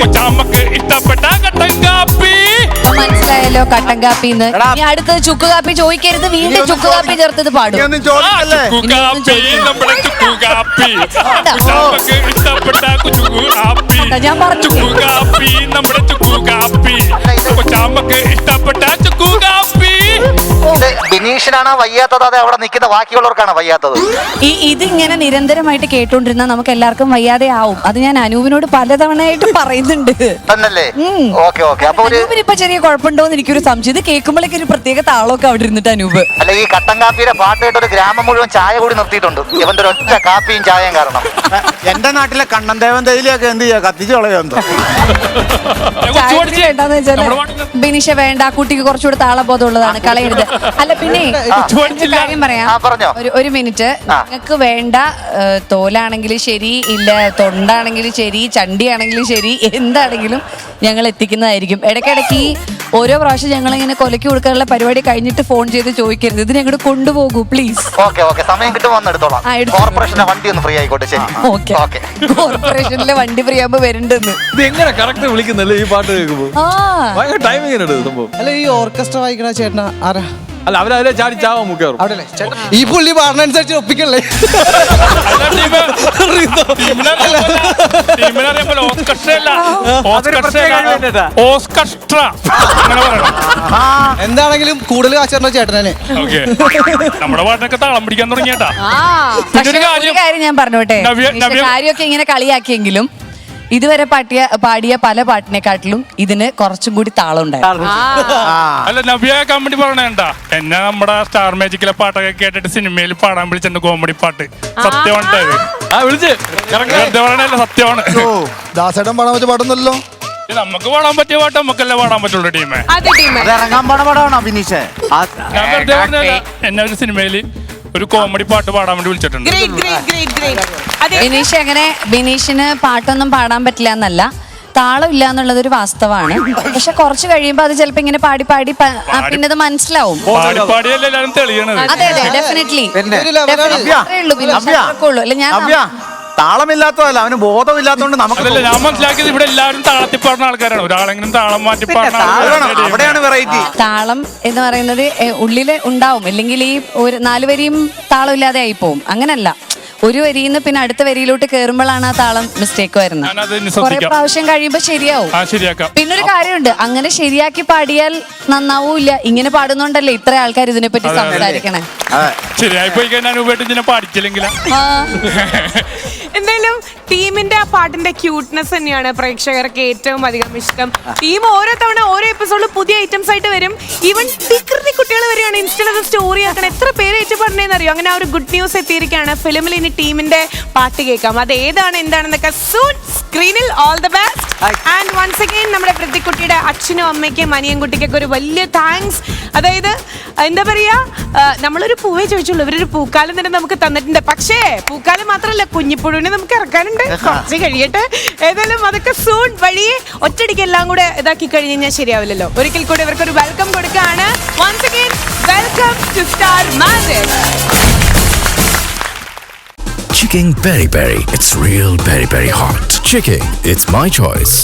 കൊച്ചാമ്മക്ക് ഇഷ്ടപ്പെട്ട കട്ടൻ കാപ്പി. മനസ്സിലായല്ലോ കട്ടൻ കാപ്പി. ഇനി അടുത്തത് ചുക്ക് കാപ്പി ചോദിക്കരുത്, വീണ്ടും ചുക്ക് കാപ്പി ചേർത്തത് പാടും. ചുക്ക് കാപ്പി നമ്മുടെ ചുക്ക് കാപ്പി കൊച്ചാമ്മക്ക് ഇഷ്ടപ്പെട്ട ചുക്ക് കാപ്പി. ഞാൻ പറഞ്ഞു ചുക്ക് കാപ്പി നമ്മുടെ ചുക്ക് കാപ്പി കൊച്ചാമ്മക്ക് ഇഷ്ടപ്പെട്ട ചുക്ക് കാപ്പി. ബിനീഷിനാണ് വയ്യാത്തത്, അതെ അവിടെ നിൽക്കുന്ന ബാക്കിയുള്ളവർക്കാണ് വയ്യാത്തത്. ഇതിങ്ങനെ നിരന്തരമായിട്ട് കേട്ടോണ്ടിരുന്നാൽ നമുക്ക് എല്ലാവർക്കും വയ്യാതെ ആവും. അത് ഞാൻ അനൂപിനോട് പലതവണയായിട്ട് പറയുന്നുണ്ട്. തന്നല്ലേ? Okay okay. അപ്പൊ അനൂപിനിപ്പോ ചെറിയ കുഴപ്പമുണ്ടോന്ന് എനിക്കൊരു സംശയം. ഇത് കേൾക്കുമ്പോഴേക്ക് ഒരു പ്രത്യേക താളമൊക്കെ അവിടെ ഇരുന്നിട്ട് അനൂപ്. അല്ല, ഈ കട്ടൻ കാപ്പിയുടെ പാട്ട് കേട്ട് ഒരു ഗ്രാമം മുഴുവൻ ചായ കൂടി നിർത്തിയിട്ടുണ്ട് ഇവന്റെ ഒറ്റ കാപ്പിയും ചായയും കാരണം. എന്റെ നാട്ടിലെ കണ്ണൻ ദേവൻ തേയിലൊക്കെ എന്ത് ചെയ്യാ, കത്തിച്ചു കളയോ എന്തോ. വേണ്ടെന്ന് വെച്ചാല് ബിനീഷ വേണ്ട, കുട്ടിക്ക് കുറച്ചുകൂടെ താളബോധം ഉള്ളതാണ്, കളയരുത്. അല്ല പിന്നെ കാര്യം പറയാം, ഒരു മിനിറ്റ്. നിങ്ങൾക്ക് വേണ്ട തോലാണെങ്കിലും ശരി, ഇല്ല തൊണ്ടാണെങ്കിലും ശരി, ചണ്ടിയാണെങ്കിലും ശരി, എന്താണെങ്കിലും ഞങ്ങൾ എത്തിക്കുന്നതായിരിക്കും. ഇടയ്ക്കിടയ്ക്ക് ഓരോ പ്രാവശ്യം ഞങ്ങൾ ഇങ്ങനെ കൊലയ്ക്ക് കൊടുക്കാനുള്ള പരിപാടി കഴിഞ്ഞിട്ട് ഫോൺ ചെയ്ത് ചോദിക്കരുത്. ഇത് ഞങ്ങൾ കൊണ്ടുപോകൂ പ്ലീസ്. സമയം കിട്ടും വന്നെടുത്തോളാം. കോർപ്പറേഷന്റെ വണ്ടി ഒന്ന് ഫ്രീ ആയിക്കോട്ടെ. ശരി, കോർപ്പറേഷനിലെ വണ്ടി ഫ്രീ ആകുമ്പോ വരുന്നുണ്ടെന്ന്. ഇത് എങ്ങനെ കറക്റ്റ് വിളിക്കുന്നല്ലേ ഈ പാട്ട് കേൾക്കുമ്പോ? ടൈമിംഗ് സംഭവം. അല്ല, ഈ ഓർക്കസ്ട്ര വായിക്കണ ചേട്ടനാ ആരാ? അല്ല, അവരതിലെ ചാടി ചാവാൻ മുക്കാറും. ഈ പുള്ളി പറഞ്ഞനുസരിച്ച് ഒപ്പിക്കല്ലേ? എന്താണെങ്കിലും കൂടുതൽ കാശറിന ചേട്ടനെ. നമ്മുടെ പാട്ടിനൊക്കെ താളം പിടിക്കാൻ തുടങ്ങിയേട്ടാ. ഒരു കാര്യം ഞാൻ പറഞ്ഞോട്ടെ, കാര്യമൊക്കെ ഇങ്ങനെ കളിയാക്കിയെങ്കിലും ഇതുവരെ പാടിയ പല പാട്ടിനെക്കാട്ടിലും ഇതിന് കുറച്ചും കൂടി താളം ഉണ്ടായിരുന്നു. അല്ല, നവ്യ കമ്പനി പറയണേണ്ട, എന്നെ നമ്മുടെ സ്റ്റാർ മാജിക്കിലെ പാട്ടൊക്കെ കേട്ടിട്ട് സിനിമയിൽ പാടാൻ വിളിച്ചിട്ടുണ്ട് കോമഡി പാട്ട്. സത്യമാണ് സത്യമാണ്. ദാസേട്ടൻ പാടാൻ പറ്റിയ പാട്ടൊന്നുമല്ലോ. നമുക്ക് പാടാൻ പറ്റിയ പാട്ട് നമുക്കല്ലേ പാടാൻ പറ്റുള്ളൂ. ടീമേ ഇറങ്ങാൻ പാട പാടാണോ ബിനീഷ്? ഞാൻ വെറുതെ പറഞ്ഞല്ല, എന്നെ ഒരു സിനിമയില് ഒരു കോമഡി പാട്ട് പാടാൻ വേണ്ടി വിളിച്ചിട്ടുണ്ട്. ബിനീഷ് അങ്ങനെ ബിനീഷിന് പാട്ടൊന്നും പാടാൻ പറ്റില്ല എന്നല്ല, താളം ഇല്ല എന്നുള്ളത് ഒരു വാസ്തവമാണ്. പക്ഷെ കുറച്ച് കഴിയുമ്പോ അത് ചിലപ്പോ ഇങ്ങനെ പാടി പാടി പിന്നെ അത് മനസ്സിലാവും. അതെ അതെ, ഡെഫിനറ്റ്ലി. താളമില്ലാത്തതല്ല, അവന് ബോധമില്ലാത്തതുകൊണ്ട് നമുക്ക് ഞാൻ മനസ്സിലാക്കിയത് ഇവിടെ എല്ലാവരും താളത്തിൽ പാടുന്ന ആൾക്കാരാണ്. ഒരാളെങ്കിലും താളം മാറ്റി അവിടെയാണ് വെറൈറ്റി. താളം എന്ന് പറയുന്നത് ഉള്ളില് ഉണ്ടാവും, അല്ലെങ്കിൽ ഈ ഒരു 4 വരിയും താളം ഇല്ലാതെ ആയി പോവും. അങ്ങനല്ല, ഒരു വരിയിൽ നിന്ന് പിന്നെ അടുത്ത വരിയിലോട്ട് കേറുമ്പോഴാണ് ആ താളം മിസ്റ്റേക്ക് വരുന്നത്. കുറെ പ്രാവശ്യം കഴിയുമ്പോ ശരിയാവും. പിന്നൊരു കാര്യമുണ്ട്, അങ്ങനെ ശരിയാക്കി പാടിയാൽ നന്നാവൂല്ല. ഇങ്ങനെ പാടുന്നോണ്ടല്ലേ ഇത്ര ആൾക്കാർ ഇതിനെപ്പറ്റി സംസാരിക്കണേ. ശരിയായി പോയി കഴിഞ്ഞാൽ പാടിച്ചില്ലെങ്കിലാ. എന്തായാലും ടീമിന്റെ ആ പാട്ടിന്റെ ക്യൂട്ട്നെസ് തന്നെയാണ് പ്രേക്ഷകർക്ക് ഏറ്റവും അധികം ഇഷ്ടം. ടീം ഓരോ തവണ ഓരോ എപ്പിസോഡിൽ പുതിയ ഐറ്റംസ് ആയിട്ട് വരും. ഈവൻ വികൃതി കുട്ടികൾ വരികയാണ് ഇൻസ്റ്റയിൽ സ്റ്റോറി ആക്കണം. എത്ര പേര് ഏറ്റുപറഞ്ഞേന്ന് അറിയോ? അങ്ങനെ ആ ഒരു ഗുഡ് ന്യൂസ് എത്തിയിരിക്കുകയാണ്. ഫിലിമിൽ ഇനി ടീമിന്റെ പാട്ട് കേൾക്കാം. അത് ഏതാണ് എന്താണെന്നൊക്കെ സൂൺ സ്ക്രീനിൽ. All the best. And once again നമ്മുടെ പൃഥ്വിക്കുട്ടിയുടെ അച്ഛനും അമ്മയ്ക്കും അനിയൻകുട്ടിക്കൊക്കെ ഒരു വലിയ താങ്ക്സ്. അതായത് എന്താ പറയാ, നമ്മളൊരു പൂവേ ചോദിച്ചുള്ളൂ, ഇവരൊരു പൂക്കാലം തന്നെ നമുക്ക് തന്നിട്ടുണ്ട്. പക്ഷേ പൂക്കാലം മാത്രമല്ല, കുഞ്ഞിപ്പുഴുവിനെ നമുക്ക് ഇറക്കാനുണ്ട്. കുറച്ച് കഴിയട്ടെ. ഏതായാലും അതൊക്കെ സൂൺ വഴിയെ ഒറ്റയടിക്ക് എല്ലാം കൂടെ ഇതാക്കി കഴിഞ്ഞ് കഴിഞ്ഞാൽ ശരിയാവില്ലല്ലോ. ഒരിക്കൽ കൂടി ഇവർക്കൊരു വെൽക്കം കൊടുക്കുകയാണ്. Once again welcome to star magic. Chicken Peri Peri. It's real Peri Peri hot. Chicken, it's my choice.